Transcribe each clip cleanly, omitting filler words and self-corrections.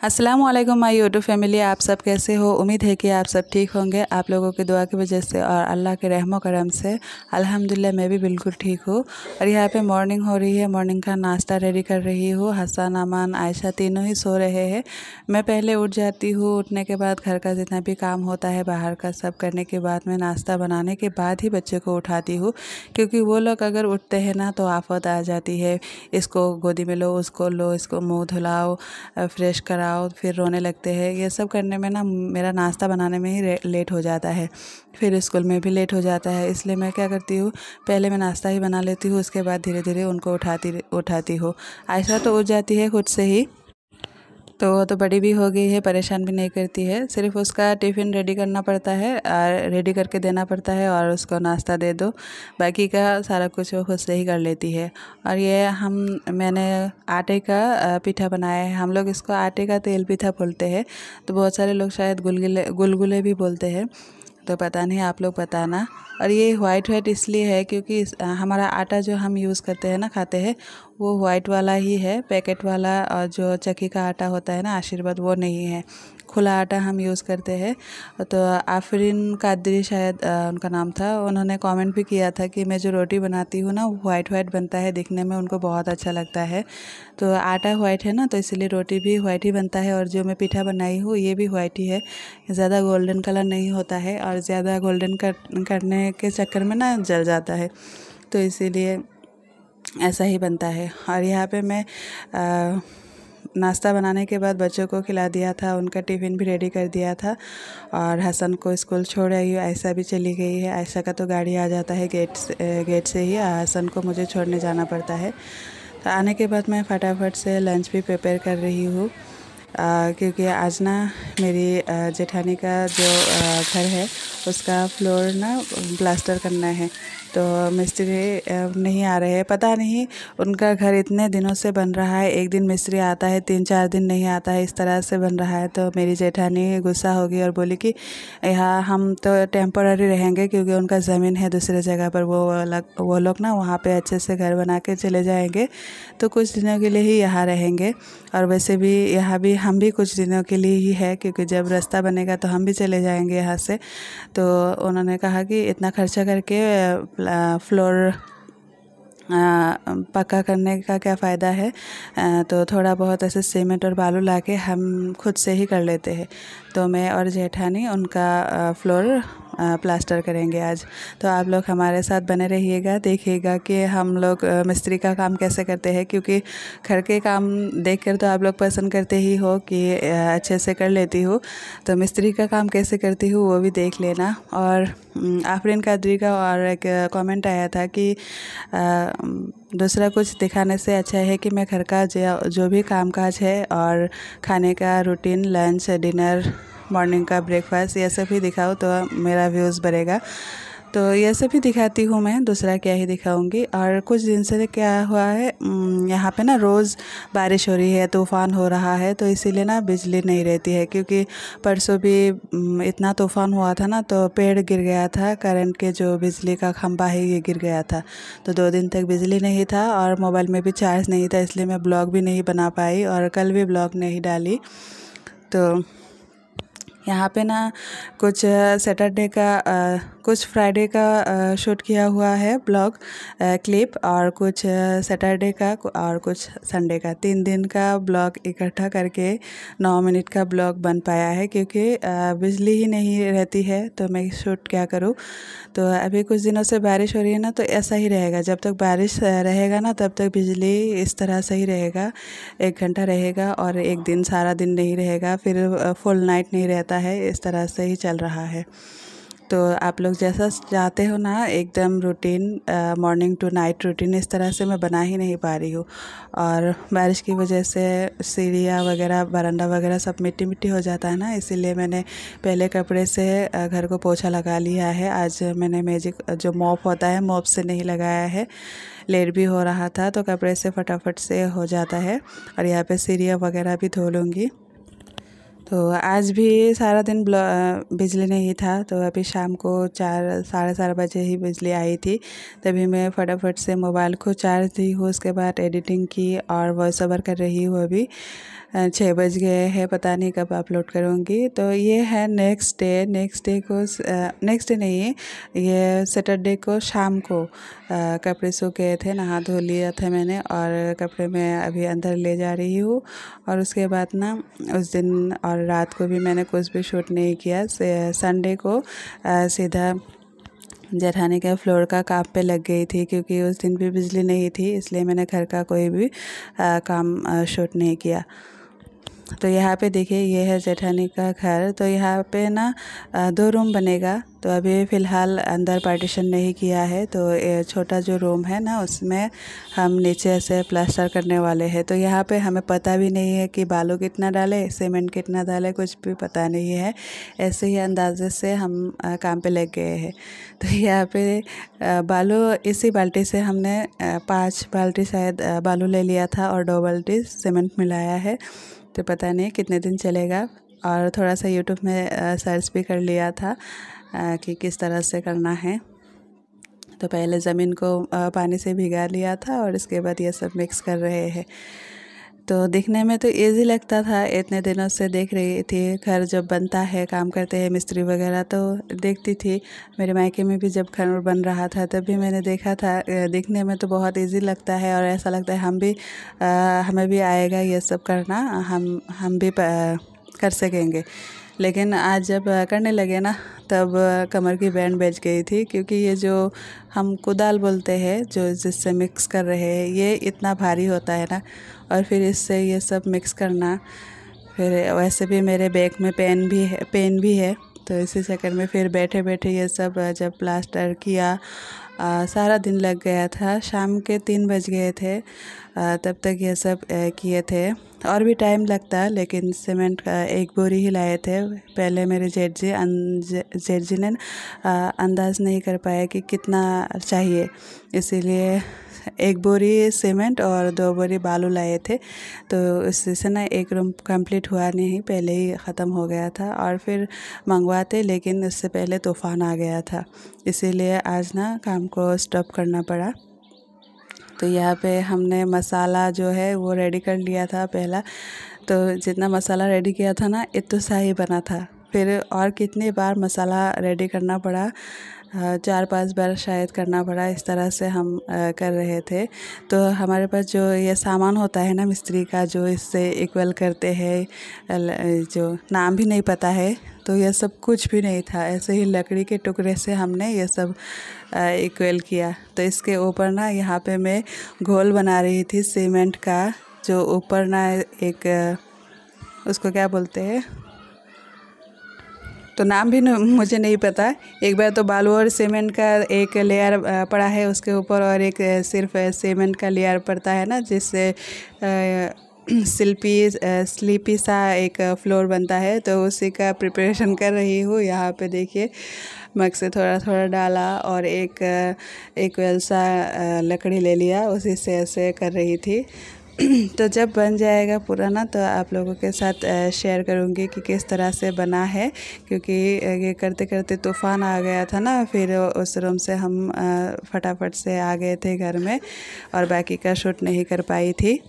अस्सलाम वालेकुम my YouTube family. आप सब कैसे हो? उम्मीद है कि आप सब ठीक होंगे। आप लोगों की दुआ की वजह से और अल्लाह के रहमो करम से अल्हम्दुलिल्लाह मैं भी बिल्कुल ठीक हूँ। और यहाँ पे मॉर्निंग हो रही है, मॉर्निंग का नाश्ता रेडी कर रही हूँ। हसन, अमान, आयशा तीनों ही सो रहे हैं। मैं पहले उठ जाती हूँ। उठने के बाद घर का जितना भी काम होता है बाहर का सब करने के बाद मैं नाश्ता बनाने के बाद ही बच्चे को उठाती हूँ, क्योंकि वो लोग अगर उठते हैं ना तो आफत आ जाती है। इसको गोदी में लो, उसको लो, इसको मुँह धुलाओ, फ्रेश कराओ, फिर रोने लगते हैं। ये सब करने में ना मेरा नाश्ता बनाने में ही लेट हो जाता है, फिर स्कूल में भी लेट हो जाता है। इसलिए मैं क्या करती हूँ, पहले मैं नाश्ता ही बना लेती हूँ, उसके बाद धीरे धीरे उनको उठाती हूँ। आयशा तो उठ जाती है खुद से ही, तो वो तो बड़ी भी हो गई है, परेशान भी नहीं करती है। सिर्फ उसका टिफ़िन रेडी करना पड़ता है और रेडी करके देना पड़ता है और उसको नाश्ता दे दो। बाकी का सारा कुछ वो खुद से ही कर लेती है। और ये मैंने आटे का पीठा बनाया है। हम लोग इसको आटे का तेल पीठा बोलते हैं, तो बहुत सारे लोग शायद गुलगुले भी बोलते हैं, तो पता नहीं, आप लोग बताना। और ये वाइट वाइट इसलिए है क्योंकि हमारा आटा जो हम यूज़ करते हैं ना, खाते हैं, वो वाइट वाला ही है, पैकेट वाला। और जो चक्की का आटा होता है ना, आशीर्वाद, वो नहीं है। खुला आटा हम यूज़ करते हैं। तो आफरीन कादरी शायद उनका नाम था, उन्होंने कमेंट भी किया था कि मैं जो रोटी बनाती हूँ ना वो वाइट वाइट बनता है, दिखने में उनको बहुत अच्छा लगता है। तो आटा वाइट है ना, तो इसलिए रोटी भी वाइट ही बनता है। और जो मैं पीठा बनाई हूँ ये भी वाइट ही है, ज़्यादा गोल्डन कलर नहीं होता है। और ज़्यादा गोल्डन करने के चक्कर में ना जल जाता है, तो इसीलिए ऐसा ही बनता है। और यहाँ पे मैं नाश्ता बनाने के बाद बच्चों को खिला दिया था, उनका टिफ़िन भी रेडी कर दिया था और हसन को स्कूल छोड़ आई हूँ। आयशा भी चली गई है। आयशा का तो गाड़ी आ जाता है गेट से ही, हसन को मुझे छोड़ने जाना पड़ता है। तो आने के बाद मैं फटाफट से लंच भी प्रिपेयर कर रही हूँ, क्योंकि आज ना मेरी जेठानी का जो घर है उसका फ्लोर ना प्लास्टर करना है, तो मिस्त्री नहीं आ रहे हैं। पता नहीं, उनका घर इतने दिनों से बन रहा है, एक दिन मिस्त्री आता है, 3-4 दिन नहीं आता है, इस तरह से बन रहा है। तो मेरी जेठानी गुस्सा हो गई और बोली कि यहाँ हम तो टेम्पोररी रहेंगे, क्योंकि उनका ज़मीन है दूसरे जगह पर, वो लोग ना वहाँ पे अच्छे से घर बना के चले जाएंगे, तो कुछ दिनों के लिए ही यहाँ रहेंगे। और वैसे भी यहाँ भी हम भी कुछ दिनों के लिए ही है, क्योंकि जब रास्ता बनेगा तो हम भी चले जाएंगे यहाँ से। तो उन्होंने कहा कि इतना खर्चा करके फ्लोर पक्का करने का क्या फ़ायदा है, तो थोड़ा बहुत ऐसे सीमेंट और बालू लाके हम खुद से ही कर लेते हैं। तो मैं और जेठानी उनका फ्लोर प्लास्टर करेंगे आज। तो आप लोग हमारे साथ बने रहिएगा, देखिएगा कि हम लोग मिस्त्री का काम कैसे करते हैं, क्योंकि घर के काम देखकर तो आप लोग पसंद करते ही हो कि अच्छे से कर लेती हूँ, तो मिस्त्री का काम कैसे करती हूँ वो भी देख लेना। और आफरीन कादरी का और एक कमेंट आया था कि दूसरा कुछ दिखाने से अच्छा है कि मैं घर का जो भी कामकाज है और खाने का रूटीन, लंच, डिनर, मॉर्निंग का ब्रेकफास्ट, ये सब ही दिखाऊँ तो मेरा व्यूज़ बढ़ेगा। तो ये सब ही दिखाती हूँ मैं, दूसरा क्या ही दिखाऊंगी। और कुछ दिन से क्या हुआ है, यहाँ पे ना रोज़ बारिश हो रही है, तूफ़ान हो रहा है, तो इसीलिए ना बिजली नहीं रहती है। क्योंकि परसों भी इतना तूफ़ान हुआ था ना, तो पेड़ गिर गया था, करंट के जो बिजली का खंभा है ये गिर गया था। तो 2 दिन तक बिजली नहीं था और मोबाइल में भी चार्ज नहीं था, इसलिए मैं ब्लॉग भी नहीं बना पाई और कल भी ब्लॉग नहीं डाली। तो यहाँ पे ना कुछ सैटरडे का कुछ फ्राइडे का शूट किया हुआ है ब्लॉग क्लिप, और कुछ सैटरडे का और कुछ संडे का, 3 दिन का ब्लॉग इकट्ठा करके 9 मिनट का ब्लॉग बन पाया है। क्योंकि बिजली ही नहीं रहती है तो मैं शूट क्या करूँ। तो अभी कुछ दिनों से बारिश हो रही है ना, तो ऐसा ही रहेगा, जब तक बारिश रहेगा ना तब तक बिजली इस तरह से ही रहेगा। 1 घंटा रहेगा और एक दिन सारा दिन नहीं रहेगा, फिर फुल नाइट नहीं रहता है, इस तरह से ही चल रहा है। तो आप लोग जैसा चाहते हो ना, एकदम routine, morning to night routine, इस तरह से मैं बना ही नहीं पा रही हूँ। और बारिश की वजह से सीढ़ियाँ वगैरह, बरामदा वगैरह सब मिट्टी मिट्टी हो जाता है ना, इसीलिए मैंने पहले कपड़े से घर को पोछा लगा लिया है। आज मैंने मैजिक जो मॉप होता है, मॉप से नहीं लगाया है, लेट भी हो रहा था, तो कपड़े से फटाफट से हो जाता है। और यहाँ पे सीढ़ियाँ वगैरह भी धो लूँगी। तो आज भी सारा दिन बिजली नहीं था, तो अभी शाम को 4 साढ़े 4 बजे ही बिजली आई थी। तभी मैं फटाफट से मोबाइल को चार्ज दी हूँ, उसके बाद एडिटिंग की और वॉइस ओवर कर रही हूँ अभी। 6 बज गए हैं, पता नहीं कब अपलोड करूँगी। तो ये है नेक्स्ट डे नेक्स्ट डे नहीं, ये सैटरडे को शाम को कपड़े सूख गए थे, नहा धो लिया था मैंने और कपड़े मैं अभी अंदर ले जा रही हूँ। और उसके बाद ना उस दिन और रात को भी मैंने कुछ भी शूट नहीं किया। संडे को सीधा जेठानी के फ्लोर का काम पे लग गई थी, क्योंकि उस दिन भी बिजली नहीं थी, इसलिए मैंने घर का कोई भी काम शूट नहीं किया। तो यहाँ पे देखिए ये है जेठानी का घर। तो यहाँ पे ना 2 रूम बनेगा। तो अभी फ़िलहाल अंदर पार्टीशन नहीं किया है, तो ये छोटा जो रूम है ना उसमें हम नीचे से प्लास्टर करने वाले हैं। तो यहाँ पे हमें पता भी नहीं है कि बालू कितना डालें, सीमेंट कितना डालें, कुछ भी पता नहीं है। ऐसे ही अंदाजे से हम काम पे लग गए हैं। तो यहाँ पे बालू इसी बाल्टी से हमने 5 बाल्टी शायद बालू ले लिया था और 2 बाल्टी सीमेंट मिलाया है। तो पता नहीं कितने दिन चलेगा। और थोड़ा सा यूट्यूब में सर्च भी कर लिया था कि किस तरह से करना है। तो पहले ज़मीन को पानी से भिगा लिया था और इसके बाद ये सब मिक्स कर रहे हैं। तो दिखने में तो इजी लगता था, इतने दिनों से देख रही थी। घर जब बनता है, काम करते हैं मिस्त्री वगैरह, तो देखती थी। मेरे मायके में भी जब घर बन रहा था तब भी मैंने देखा था। दिखने में तो बहुत इजी लगता है और ऐसा लगता है हमें भी आएगा ये सब करना, हम भी कर सकेंगे। लेकिन आज जब करने लगे ना तब कमर की बैंड बज गई थी, क्योंकि ये जो हम कुदाल बोलते हैं जो जिससे मिक्स कर रहे हैं, ये इतना भारी होता है ना, और फिर इससे ये सब मिक्स करना। फिर वैसे भी मेरे बैक में पेन भी है। तो इसी चक्कर में फिर बैठे बैठे ये सब जब प्लास्टर किया, सारा दिन लग गया था। शाम के 3 बज गए थे तब तक ये सब किए थे। और भी टाइम लगता, लेकिन सीमेंट का 1 बोरी ही लाए थे। पहले मेरे जेठ जी ने अंदाज़ नहीं कर पाया कि कितना चाहिए, इसीलिए 1 बोरी सीमेंट और 2 बोरी बालू लाए थे। तो इससे ना एक रूम कंप्लीट हुआ नहीं, पहले ही ख़त्म हो गया था। और फिर मंगवाते, लेकिन उससे पहले तूफ़ान आ गया था, इसीलिए आज ना काम को स्टॉप करना पड़ा। तो यहाँ पे हमने मसाला जो है वो रेडी कर लिया था पहला। तो जितना मसाला रेडी किया था ना, इतना सा ही बना था। फिर और कितनी बार मसाला रेडी करना पड़ा, 4-5 बार शायद करना पड़ा। इस तरह से हम कर रहे थे। तो हमारे पास जो ये सामान होता है ना मिस्त्री का, जो इससे इक्वल करते हैं, जो नाम भी नहीं पता है, तो ये सब कुछ भी नहीं था। ऐसे ही लकड़ी के टुकड़े से हमने ये सब इक्वल किया। तो इसके ऊपर ना यहाँ पे मैं घोल बना रही थी सीमेंट का, जो ऊपर ना एक उसको क्या बोलते हैं, तो नाम भी मुझे नहीं पता। एक बार तो बालू और सीमेंट का एक लेयर पड़ा है उसके ऊपर, और एक सिर्फ सीमेंट का लेयर पड़ता है ना, जिससे स्लीपी सा एक फ्लोर बनता है। तो उसी का प्रिपरेशन कर रही हूँ। यहाँ पे देखिए मग से थोड़ा थोड़ा डाला और एक वैसा लकड़ी ले लिया, उसी से ऐसे कर रही थी। तो जब बन जाएगा पूरा ना, तो आप लोगों के साथ शेयर करूँगी कि किस तरह से बना है, क्योंकि ये करते करते तूफ़ान आ गया था ना। फिर उस रूम से हम फटाफट से आ गए थे घर में, और बाकी का शूट नहीं कर पाई थी।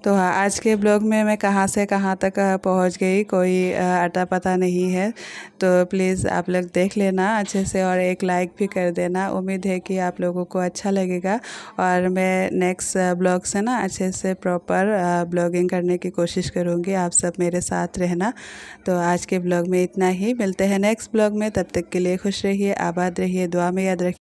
तो हाँ, आज के ब्लॉग में मैं कहाँ से कहाँ तक पहुँच गई, कोई अता पता नहीं है। तो प्लीज़ आप लोग देख लेना अच्छे से, और एक लाइक भी कर देना। उम्मीद है कि आप लोगों को अच्छा लगेगा, और मैं नेक्स्ट ब्लॉग से ना अच्छे से प्रॉपर ब्लॉगिंग करने की कोशिश करूँगी। आप सब मेरे साथ रहना। तो आज के ब्लॉग में इतना ही, मिलते हैं नेक्स्ट ब्लॉग में। तब तक के लिए खुश रहिए, आबाद रहिए, दुआ में याद रखिए।